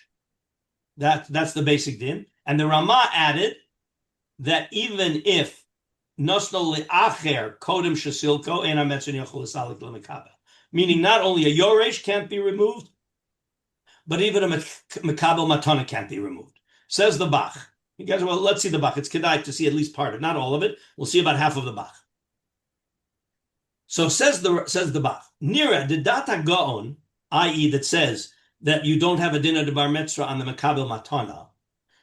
That's the basic din. And the Ramah added that even if nosno le'acher kodem shesilko ein ametron yochel l'salik l'mekabel, meaning not only a yoresh can't be removed, but even a mekabel matana can't be removed. Says the Bach. You guys, well, let's see the Bach. It's kedai to see at least part of it, not all of it. We'll see about half of the Bach. So says the Bach. Nira the data gaon, i.e., that says that you don't have a dinner de bar mitzvah on the mekabel matana.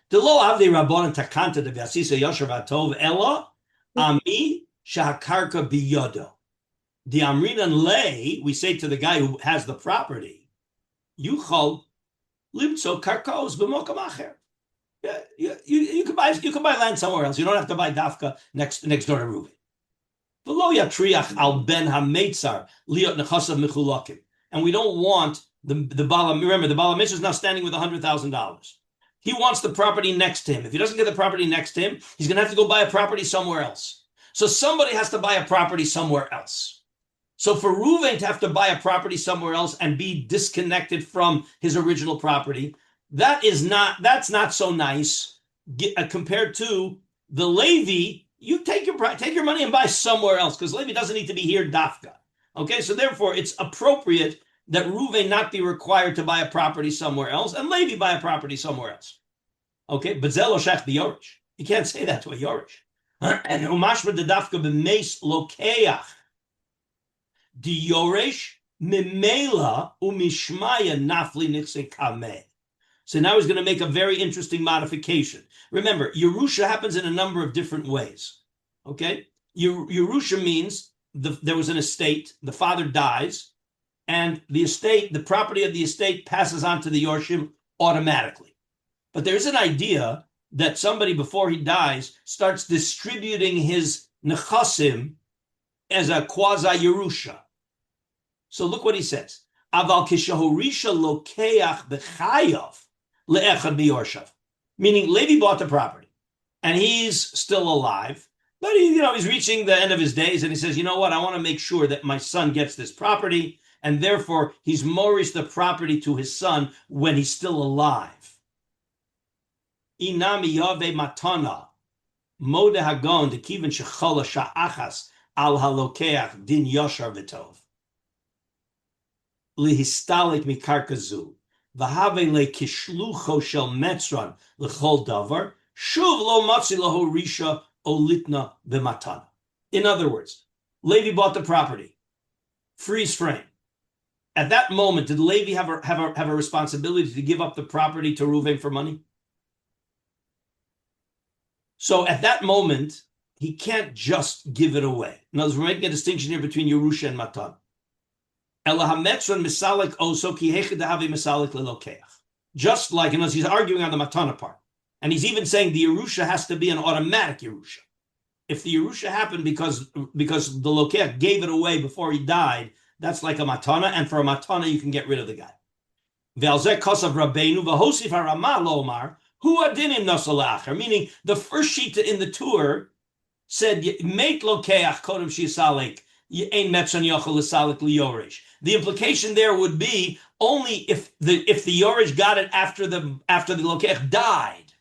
The lo avdi rabbanon takanta de v'asisa yosher v'atov ella ami shahakarka biyodo. The amrinan lay, we say to the guy who has the property, yuchol limtso karkos b'mokam acher. You can buy land somewhere else. You don't have to buy dafka next door to Reuven. V'lo yatriach al ben hametzar liot nechasav mechulakim. And we don't want the Bala. Remember, the Bala Mitzvah is now standing with $100,000. He wants the property next to him. If he doesn't get the property next to him, he's going to have to go buy a property somewhere else. So somebody has to buy a property somewhere else. So for Reuven to have to buy a property somewhere else and be disconnected from his original property, that's not so nice compared to the Levi. You take your money and buy somewhere else, because Levi doesn't need to be here dafka. Okay, so therefore it's appropriate that Reuven not be required to buy a property somewhere else and Levi buy a property somewhere else. Okay, but zelo shech b'yorish. You can't say that to a yorish. And umashma de dafka b'meis lokeach di yorish mimela umishmaya nafli nixe kameh. So now he's going to make a very interesting modification. Remember, Yerusha happens in a number of different ways. Okay? Yerusha means there was an estate, the father dies, and the property of the estate passes on to the Yorshim automatically. But there's an idea that somebody before he dies starts distributing his nechasim as a quasi-Yerusha. So look what he says. Aval kishahorisha lokeach b'chayav le'echad biyorshav. Meaning Levi bought the property and he's still alive, but he's reaching the end of his days and he says, you know what, I want to make sure that my son gets this property, and therefore he's morish the property to his son when he's still alive. Inami yave matana mode hagon de kiven shechola sha'achas al halokeach din yoshar v'tov lihistalik mikarkazu v'have le kishlucho shel metzron l'chol davar shuv lo matzi lahu risha olitna b'matana. In other words, Levi bought the property, freeze frame. At that moment, did Levi have a responsibility to give up the property to Reuven for money? So at that moment, he can't just give it away. In other words, we're making a distinction here between Yerusha and Matan. Just like, in other words, he's arguing on the Matana part. And he's even saying the Yerusha has to be an automatic Yerusha. If the Yerusha happened because the Lokeach gave it away before he died, that's like a matana, and for a matana you can get rid of the guy. Ve'alzeh kosav Rabbeinu v'hosif haRamah lomar hu adinim nosal le'acher. Meaning the first sheet in the tour said meit lokeach kodem shisalek ein metzon yochel l'salik liyoresh. The implication there would be only if the yoresh got it after the lokeach died.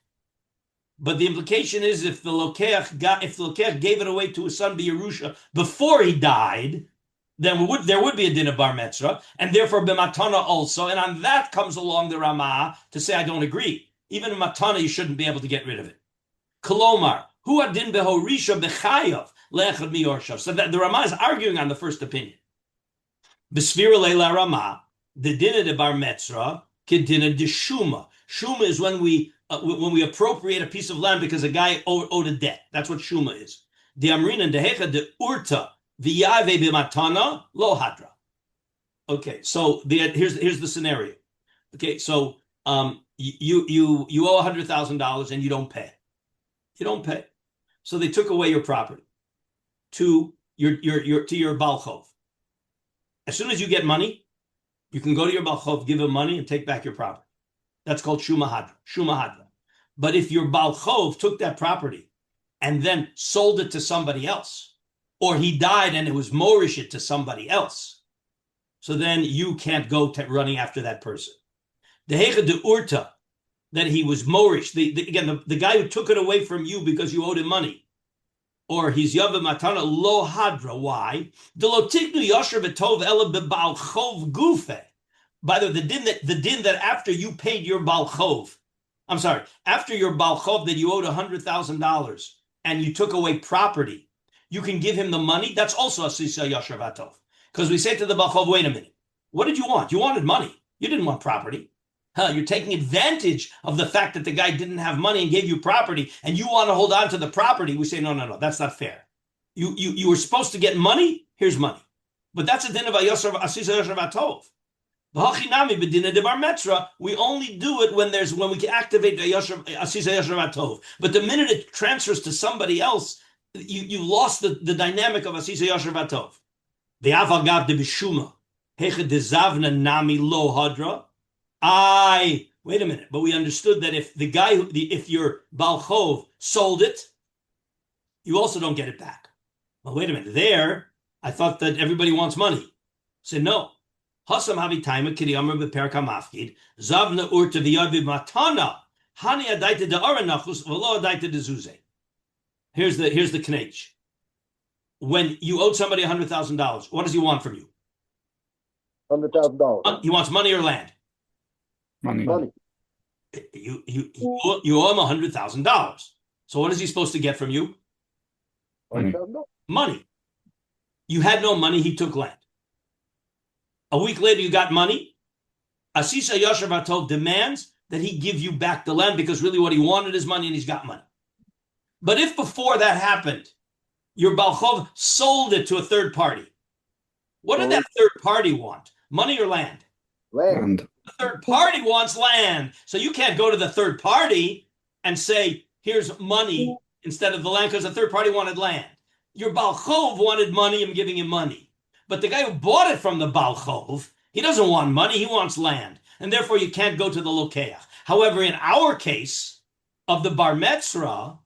But the implication is if the lokeach gave it away to his son Yerusha before he died, then there would be a din of bar mitzvah, and therefore b'matana also, and on that comes along the Ramah to say I don't agree. Even in matana you shouldn't be able to get rid of it. Kolomar Hu adin behorisha bechayav le'echad miyorshav. So that the Rama is arguing on the first opinion. B'sfira leila Rama, the dinah de bar metzra, kedina de shuma. Shuma is when we appropriate a piece of land because a guy owed a debt. That's what shuma is. The amrina dehecha de urta v'yave b'matana lo hadra. Okay, so here's the scenario. Okay, so you owe $100,000 and you don't pay. You don't pay. So they took away your property to your balchov. As soon as you get money, you can go to your balchov, give him money, and take back your property. That's called shuma hadra. But if your balchov took that property and then sold it to somebody else, or he died and it was morish it to somebody else, so then you can't go running after that person. The hecha de urta, that he was morish, the guy who took it away from you because you owed him money, or he's yaveh matana lo hadra. Why? The lo tiknu yasher v'tov ela bebal chov gufe. By the way, the din that after you paid your balchov, after your balchov that you owed $100,000 and you took away property, you can give him the money. That's also a sisa yasher v'tov. Because we say to the balchov, wait a minute, what did you want? You wanted money. You didn't want property. You're taking advantage of the fact that the guy didn't have money and gave you property, and you want to hold on to the property. We say, no, that's not fair. You were supposed to get money. Here's money, but that's a din of asisa yasher v'tov. We only do it when we can activate asisa yasher v'tov. But the minute it transfers to somebody else, you lost the dynamic of asisa yasher v'tov. The avagav de bishuma hecha de zavna nami lo hadra. Wait a minute, but we understood that if the guy, if your balchov sold it, you also don't get it back. Well, wait a minute. There, I thought that everybody wants money. So no. Hasam havi taima kiri amar beperka mafkid zavna urta v'yad matana hani adaita de aranachus v'lo adaita de zuze. Here's the knech. When you owed somebody $100,000, what does he want from you? $100,000. He wants money or land. Money. You owe him $100,000. So what is he supposed to get from you? Money. You had no money. He took land. A week later, you got money. Asisa yasher v'tov demands that he give you back the land because really what he wanted is money and he's got money. But if before that happened, your balchov sold it to a third party, what did that third party want? Money or land? Land. The third party wants land. So you can't go to the third party and say, here's money instead of the land because the third party wanted land. Your balchov wanted money, I'm giving him money. But the guy who bought it from the balchov, he doesn't want money, he wants land. And therefore you can't go to the lokeach. However, in our case of the bar metzra,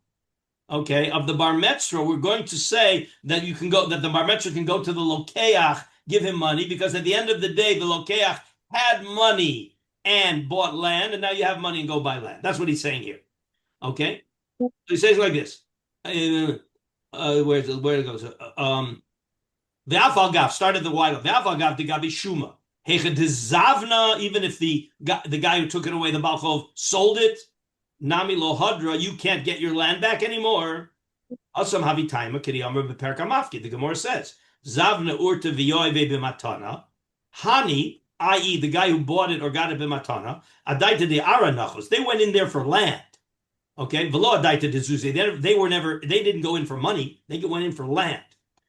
we're going to say that that the bar metzra can go to the lokeach, give him money, because at the end of the day, the lokeach had money and bought land, and now you have money and go buy land. That's what he's saying here. Okay? So he says like this. Where it goes? The afal started the while. The afal gav the gabi shuma. Hecha dezavna, even if the guy who took it away, the balchov, sold it, nami lo hadra, you can't get your land back anymore. Asam havi taima kiri amar beperka mafki. The Gemara says, zavna urta v'yoyve b'matana, hani, i.e., the guy who bought it or got it b'matana, adaita de aranachos. They went in there for land. Okay, v'lo adaita de zuze. They didn't go in for money. They went in for land.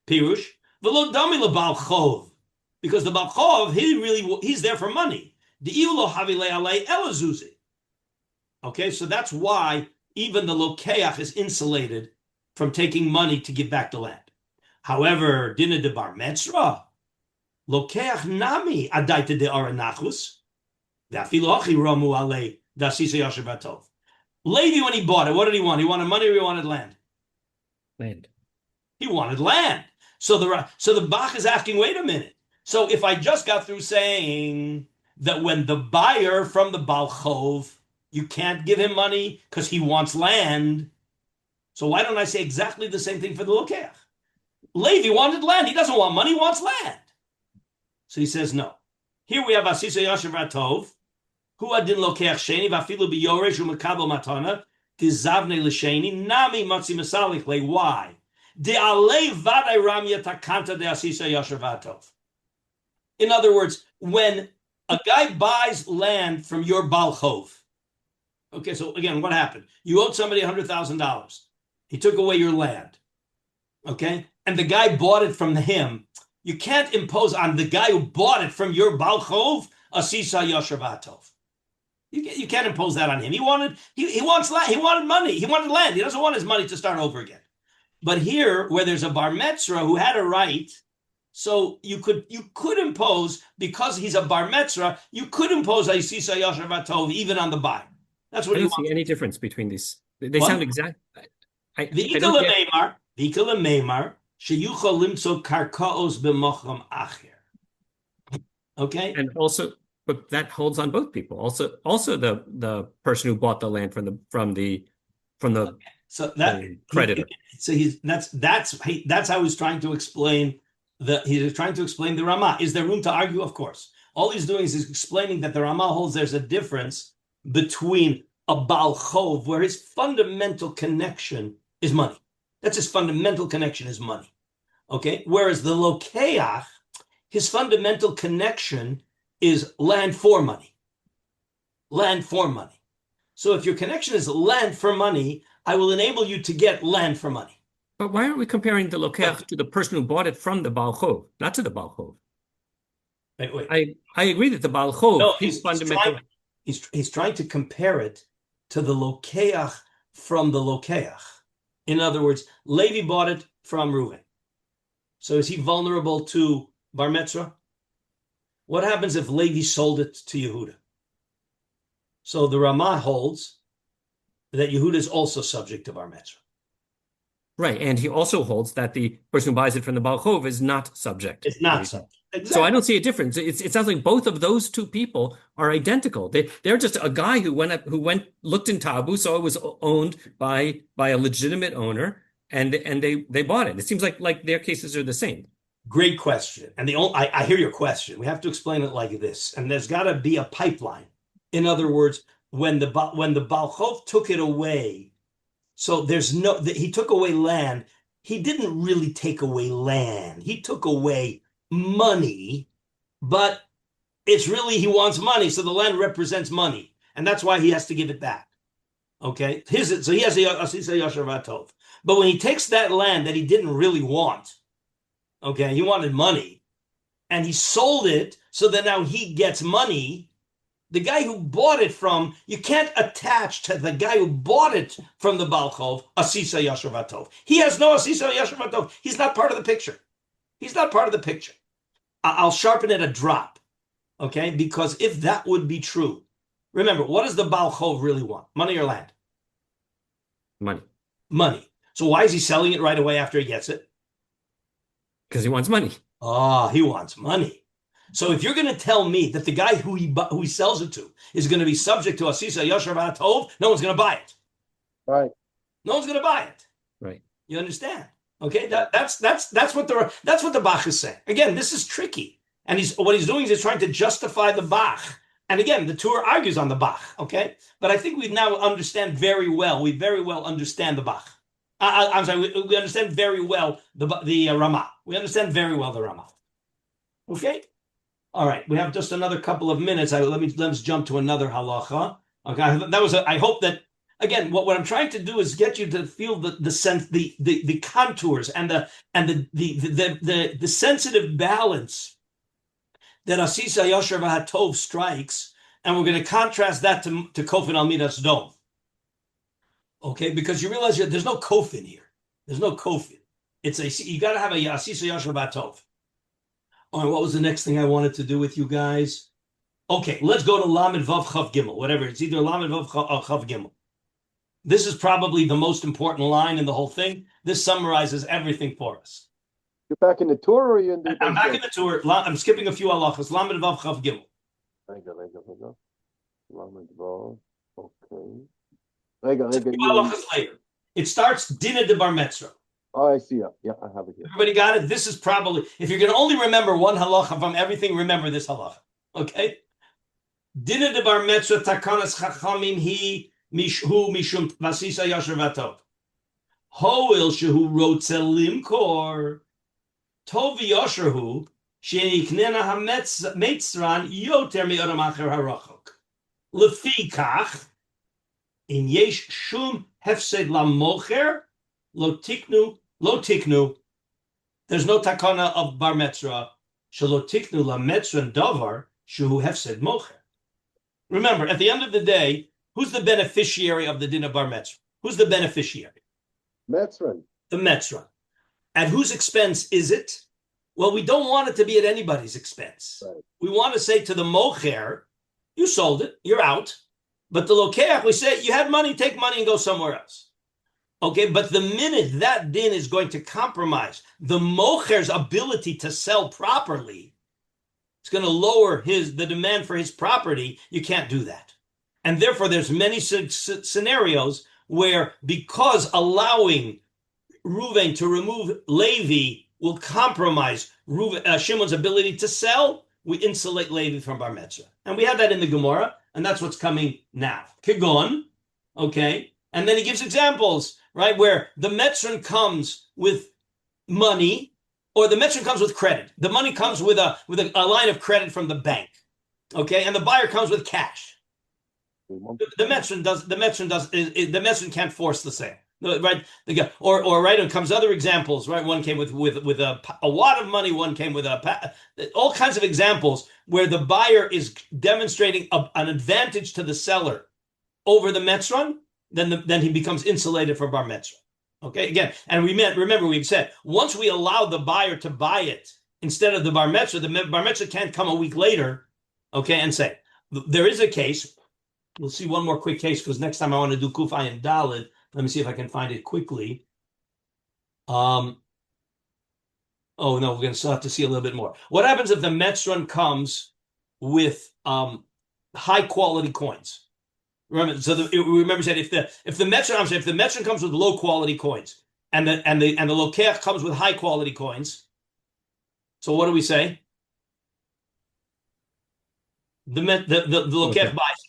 Pirush, v'lo dami lebalchov, because the balchov he's there for money. De'iu lo havile alei ela zuze. Okay, so that's why even the lokeach is insulated from taking money to give back the land. However, dinah de bar metzra, lokeach nami adaita de aranachus, v'afilu hachi ramu alei dasisa yasher v'tov. Levi, when he bought it, what did he want? He wanted money or he wanted land? Land. He wanted land. So the Bach is asking, wait a minute. So if I just got through saying that when the buyer from the balchov, you can't give him money because he wants land, so why don't I say exactly the same thing for the lokeach? Levi wanted land. He doesn't want money, he wants land. So he says no. Here we have asisa yasher v'tov, hu adin lokeach sheni v'afilu biyoresh u'mekabel matana Dizavne l'sheni nami matzi masalich le. Why? De alei vaday ramya takanta de asisa yasher v'atov. In other words, when a guy buys land from your Baal Chov, okay, so again, what happened? You owed somebody $100,000. He took away your land, okay? And the guy bought it from him. You can't impose on the guy who bought it from your Baal Chov asisa yasher v'atov. You can't impose that on him. He wanted land. He wanted money. He wanted land. He doesn't want his money to start over again. But here, where there's a bar metzra who had a right, so you could impose, because he's a bar metzra, you could impose a sisa yasher v'atov even on the buyer. That's what I don't see any difference between these. They sound exact. V'ikal meimar sheyuchol limtzo karkaos b'mocham acher. Okay, and also. But that holds on both people. Also the person who bought the land from the so that creditor. That's how he's trying to explain the Ramah. Is there room to argue? Of course. All he's doing is explaining that the Ramah holds there's a difference between a Baal Chov, where his fundamental connection is money. That's his fundamental connection is money. Okay, whereas the Lokeach, his fundamental connection is land for money. Land for money. So if your connection is land for money, I will enable you to get land for money. But why aren't we comparing the Lokeach to the person who bought it from the Baal Chov, not to the Baal Chov? Wait. I agree that the Baal Chov, no, he's fundamental. He's trying to compare it to the Lokeach from the Lokeach. In other words, Levi bought it from Reuven. So is he vulnerable to Bar Metzra? What happens if Levi sold it to Yehuda? So the Ramah holds that Yehuda is also subject to Bar Metzra. Right, and he also holds that the person who buys it from the Baal Chov is not subject. It's not subject. Exactly. So I don't see a difference. It sounds like both of those two people are identical. They're just a guy who looked in Tabu, saw it was owned by a legitimate owner, and they bought it. It seems like their cases are the same. Great question. And I hear your question. We have to explain it like this. And there's got to be a pipeline. In other words, when the Baal Chov took it away, so he took away land. He didn't really take away land. He took away money, but it's really he wants money. So the land represents money. And that's why he has to give it back. Okay? So he has a asisa yasher v'atov. But when he takes that land that he didn't really want, okay, he wanted money, and he sold it so that now he gets money. The guy who bought it from, you can't attach to the guy who bought it from the Baal Chov asisa yasher v'atov. He has no asisa yasher v'atov. He's not part of the picture. He's not part of the picture. I'll sharpen it a drop, okay? Because if that would be true, remember, what does the Baal Chov really want? Money or land? Money. So why is he selling it right away after he gets it? Because he wants money. Oh, he wants money. So if you're going to tell me that the guy who he sells it to is going to be subject to asisa yasher v'atov, no one's going to buy it. Right. No one's going to buy it. Right. You understand? Okay. That's what the Bach is saying. Again, this is tricky, and what he's doing is he's trying to justify the Bach. And again, the Torah argues on the Bach. Okay, but I think we now understand very well. We very well understand the Bach. I'm sorry. We understand very well the Ramah. We understand very well the Ramah. Okay. All right. We have just another couple of minutes. Let's jump to another halacha. Okay. I hope that again, what I'm trying to do is get you to feel the sense, the contours and the sensitive balance that asisa yasher v'hatov strikes, and we're going to contrast that to kofin al midas dom. Okay, because you realize there's no kofin here. There's no kofin. You got to have a asisa yasher v'hatov. All right, what was the next thing I wanted to do with you guys? Okay, let's go to Lamed Vav Chav Gimel. Whatever, it's either Lamed Vav Chav Gimel. This is probably the most important line in the whole thing. This summarizes everything for us. You're back in the tour, or are you in the... I'm back in the tour. I'm skipping a few halachas. Lamed Vav Chav Gimel. Lamed Vav. Okay. Two halachas later. It starts Dina de Bar Metzra. Oh, I see it. Yeah, I have it here. Everybody got it? This is probably, if you're going to only remember one halacha from everything, remember this halacha. Okay? Dina de Bar Metzra takanas chachamim hi Mishu mishum vasisa yasher vatov. Hoil shehu rotze limkor. Tov yasherhu sheniknena hametzran yoter mi'odam acher harachok. Lefikach in yesh shum hefsed lamocher lo tiknu. There's no takana of bar metzra. Shelo tiknu la metzran davar shehu hefsed mocher. Remember, at the end of the day, who's the beneficiary of the din of bar metzra? Who's the beneficiary? Metzran. The metzra. At whose expense is it? Well, we don't want it to be at anybody's expense. Right. We want to say to the mocher, you sold it, you're out. But the lokeach, we say, you had money, take money and go somewhere else. Okay, but the minute that din is going to compromise the mocher's ability to sell properly, it's going to lower the demand for his property. You can't do that. And therefore, there's many scenarios where because allowing Reuven to remove Levi will compromise Shimon's ability to sell, we insulate Levi from bar metzra. And we have that in the Gemara, and that's what's coming now. Kigon, okay? And then he gives examples, right, where the metzran comes with money, or the metzran comes with credit. The money comes with a line of credit from the bank, okay, and the buyer comes with cash. The metzran can't force the sale, right? Or right, it comes other examples, right? One came with a wad of money. One came with all kinds of examples where the buyer is demonstrating an advantage to the seller over the metzran. Then he becomes insulated from bar metzra. Okay, again, and remember we've said once we allow the buyer to buy it instead of the bar metzra can't come a week later, okay, and say there is a case. We'll see one more quick case because next time I want to do Kuf Ayin Daled. Let me see if I can find it quickly. Oh no, we're going to still have to see a little bit more. What happens if the metzran comes with high quality coins? Remember, said if the metzran comes with low quality coins and the lokeach comes with high quality coins, so what do we say? The lokeach buys it.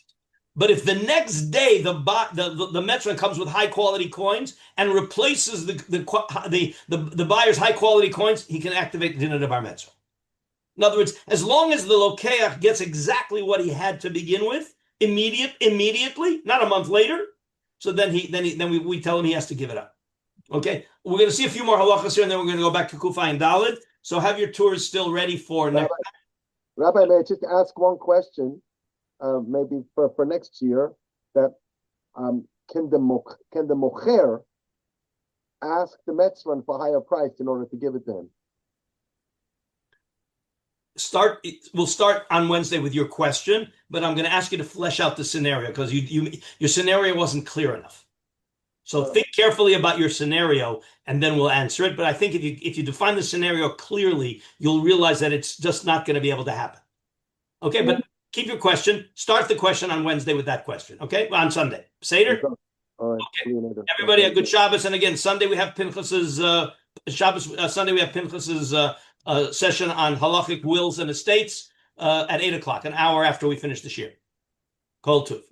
But if the next day the metzran comes with high quality coins and replaces the buyer's high quality coins, he can activate the din of the bar metzra. In other words, as long as the lokeach gets exactly what he had to begin with, immediately, not a month later. So then we tell him he has to give it up. Okay, we're going to see a few more halachas here, and then we're going to go back to Kuf Ayin Daled. So have your tours still ready for next. Rabbi, may I just ask one question? Maybe for next year, that can the mocher ask the metzran for a higher price in order to give it to him? We'll start on Wednesday with your question, but I'm going to ask you to flesh out the scenario because your scenario wasn't clear enough. So think carefully about your scenario, and then we'll answer it. But I think if you define the scenario clearly, you'll realize that it's just not going to be able to happen. Okay, but keep your question. Start the question on Wednesday with that question. Okay, on Sunday. Seder. All right. Okay. Everybody, a good Shabbos, and again, Sunday we have Pinchas's Sunday we have Pinchas's session on halachic wills and estates at 8:00, an hour after we finish the shir. Kol Tuv.